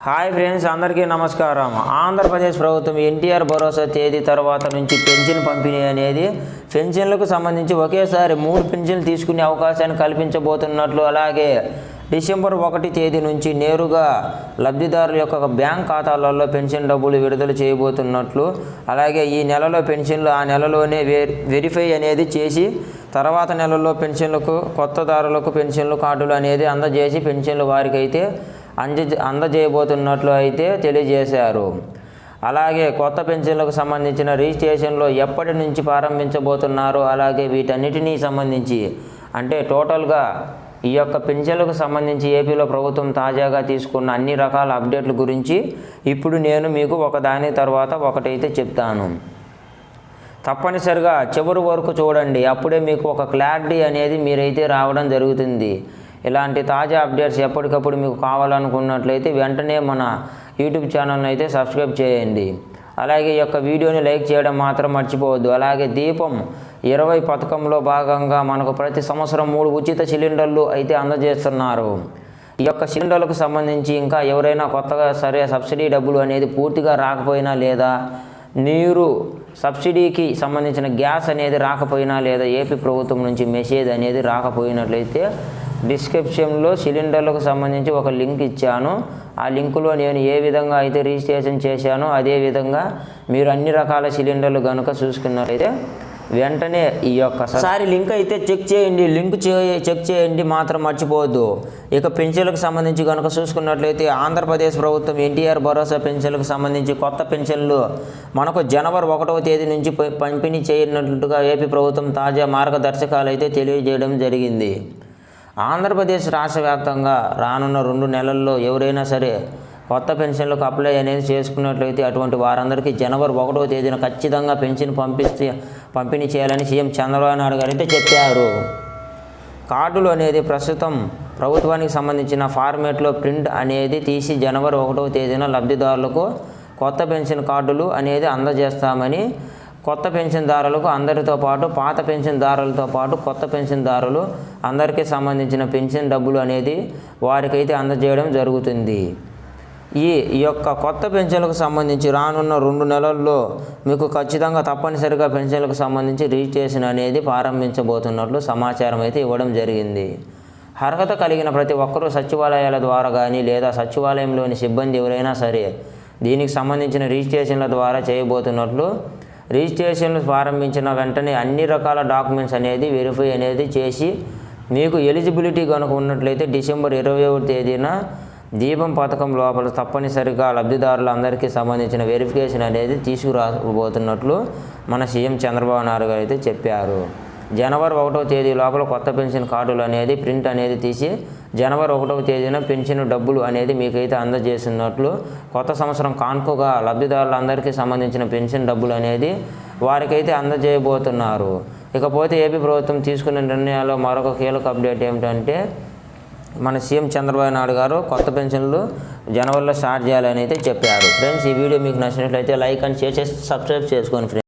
Hi friends, అందరికీ నమస్కారం. ఆంధ్రప్రదేశ్ ప్రభుత్వం ఎన్టీఆర్ భరోసా తేదీ తర్వాత నుంచి పెన్షన్ పంపిణీ అనేది పెన్షన్లకు సంబంధించి ఒకేసారి 3 పెన్షన్లు తీసుకునే అవకాశాన్ని కల్పించబోతున్నట్లు, అలాగే డిసెంబర్ 1 తేదీ నుంచి నేరుగా లబ్ధిదారుల యొక్క బ్యాంక్ ఖాతాలలో పెన్షన్ డబ్బులు విడుదల చేయబోతున్నట్లు, అలాగే ఈ నెలలో పెన్షన్లు ఆ నెలలోనే వెరిఫై అనేది చేసి తర్వాత నెలల్లో పెన్షన్లకు కొత్తదారులకు పెన్షన్లు కార్డులు అనేది అందజేసి పెన్షన్లు వారికి అయితే అందజేయబోతున్నట్లు అయితే తెలియజేశారు. అలాగే కొత్త పెన్షన్లకు సంబంధించిన రిజిస్ట్రేషన్లో ఎప్పటి నుంచి ప్రారంభించబోతున్నారు, అలాగే వీటన్నిటినీ సంబంధించి అంటే టోటల్గా ఈ యొక్క పెన్షన్లకు సంబంధించి ఏపీలో ప్రభుత్వం తాజాగా తీసుకున్న అన్ని రకాల అప్డేట్ల గురించి ఇప్పుడు నేను మీకు ఒకదాని తర్వాత ఒకటైతే చెప్తాను. తప్పనిసరిగా చివరి వరకు చూడండి, అప్పుడే మీకు ఒక క్లారిటీ అనేది మీరైతే రావడం జరుగుతుంది. ఇలాంటి తాజా అప్డేట్స్ ఎప్పటికప్పుడు మీకు కావాలనుకున్నట్లయితే వెంటనే మన యూట్యూబ్ ఛానల్ని అయితే సబ్స్క్రైబ్ చేయండి. అలాగే ఈ యొక్క వీడియోని లైక్ చేయడం మాత్రం మర్చిపోవద్దు. అలాగే దీపం 20 పథకంలో భాగంగా మనకు ప్రతి సంవత్సరం 3 ఉచిత సిలిండర్లు అయితే అందజేస్తున్నారు. ఈ యొక్క సిలిండర్లకు సంబంధించి ఇంకా ఎవరైనా కొత్తగా సబ్సిడీ డబ్బులు అనేది పూర్తిగా రాకపోయినా, లేదా నీరు సబ్సిడీకి సంబంధించిన గ్యాస్ అనేది రాకపోయినా, లేదా ఏపీ ప్రభుత్వం నుంచి మెసేజ్ అనేది రాకపోయినట్లయితే డిస్క్రిప్షన్లో సిలిండర్లకు సంబంధించి ఒక లింక్ ఇచ్చాను. ఆ లింకులో నేను ఏ విధంగా అయితే రిజిస్ట్రేషన్ చేశానో అదే విధంగా మీరు అన్ని రకాల సిలిండర్లు కనుక చూసుకున్నట్లయితే వెంటనే ఈ యొక్కసారి లింక్ అయితే చెక్ చేయండి. చెక్ చేయండి మాత్రం మర్చిపోవద్దు. ఇక పెన్షన్లకు సంబంధించి కనుక చూసుకున్నట్లయితే ఆంధ్రప్రదేశ్ ప్రభుత్వం ఎన్టీఆర్ భరోసా పెన్షన్లకు సంబంధించి కొత్త పెన్షన్లు మనకు జనవరి 1వ తేదీ నుంచి పంపిణీ చేయనట్లుగా ఏపీ ప్రభుత్వం తాజా మార్గదర్శకాలు అయితే తెలియజేయడం జరిగింది. ఆంధ్రప్రదేశ్ రాష్ట్ర వ్యాప్తంగా రానున్న 2 నెలల్లో ఎవరైనా సరే కొత్త పెన్షన్లకు అప్లై అనేది చేసుకున్నట్లయితే అటువంటి వారందరికీ జనవరి 1వ తేదీన ఖచ్చితంగా పెన్షన్ పంపిణీ చేయాలని సీఎం చంద్రబాబు నాయుడు గారు అయితే చెప్పారు. కార్డులు అనేది ప్రస్తుతం ప్రభుత్వానికి సంబంధించిన ఫార్మేట్లో ప్రింట్ అనేది తీసి జనవరి 1వ తేదీన లబ్ధిదారులకు కొత్త పెన్షన్ కార్డులు అనేది అందజేస్తామని, కొత్త పెన్షన్దారులకు అందరితో పాటు పాత పెన్షన్దారులతో పాటు కొత్త పెన్షన్దారులు అందరికీ సంబంధించిన పెన్షన్ డబ్బులు అనేది వారికైతే అందజేయడం జరుగుతుంది. ఈ యొక్క కొత్త పెన్షన్లకు సంబంధించి రానున్న 2 నెలల్లో మీకు ఖచ్చితంగా తప్పనిసరిగా పెన్షన్లకు సంబంధించి రిజిస్ట్రేషన్ అనేది ప్రారంభించబోతున్నట్లు సమాచారం అయితే ఇవ్వడం జరిగింది. అర్హత కలిగిన ప్రతి ఒక్కరూ సచివాలయాల ద్వారా కానీ, లేదా సచివాలయంలోని సిబ్బంది ఎవరైనా సరే దీనికి సంబంధించిన రిజిస్ట్రేషన్ల ద్వారా చేయబోతున్నట్లు, రిజిస్ట్రేషన్లు ప్రారంభించిన వెంటనే అన్ని రకాల డాక్యుమెంట్స్ అనేది వెరిఫై అనేది చేసి మీకు ఎలిజిబిలిటీ కనుక ఉన్నట్లయితే డిసెంబర్ 20వ తేదీన దీపం పథకం లోపల తప్పనిసరిగా లబ్ధిదారులందరికీ సంబంధించిన వెరిఫికేషన్ అనేది తీసుకురాబోతున్నట్లు మన సీఎం చంద్రబాబు నాయుడు గారు అయితే చెప్పారు. జనవరి 1వ తేదీ లోపల కొత్త పెన్షన్ కార్డులు అనేది ప్రింట్ అనేది తీసి జనవరి 1వ తేదీన పెన్షన్ డబ్బులు అనేది మీకైతే అందజేస్తున్నట్లు, కొత్త సంవత్సరం కానుకగా లబ్ధిదారులందరికీ సంబంధించిన పెన్షన్ డబ్బులు అనేది వారికైతే అందజేయబోతున్నారు. ఇకపోతే ఏపీ ప్రభుత్వం తీసుకున్న నిర్ణయాల్లో మరొక కీలక అప్డేట్ ఏమిటంటే మన సీఎం చంద్రబాబు నాయుడు గారు కొత్త పెన్షన్లు జనవరిలో స్టార్ట్ చేయాలని అయితే చెప్పారు. ఫ్రెండ్స్, ఈ వీడియో మీకు నచ్చినట్లయితే లైక్ అండ్ షేర్ చేసి సబ్స్క్రైబ్ చేసుకోండి ఫ్రెండ్స్.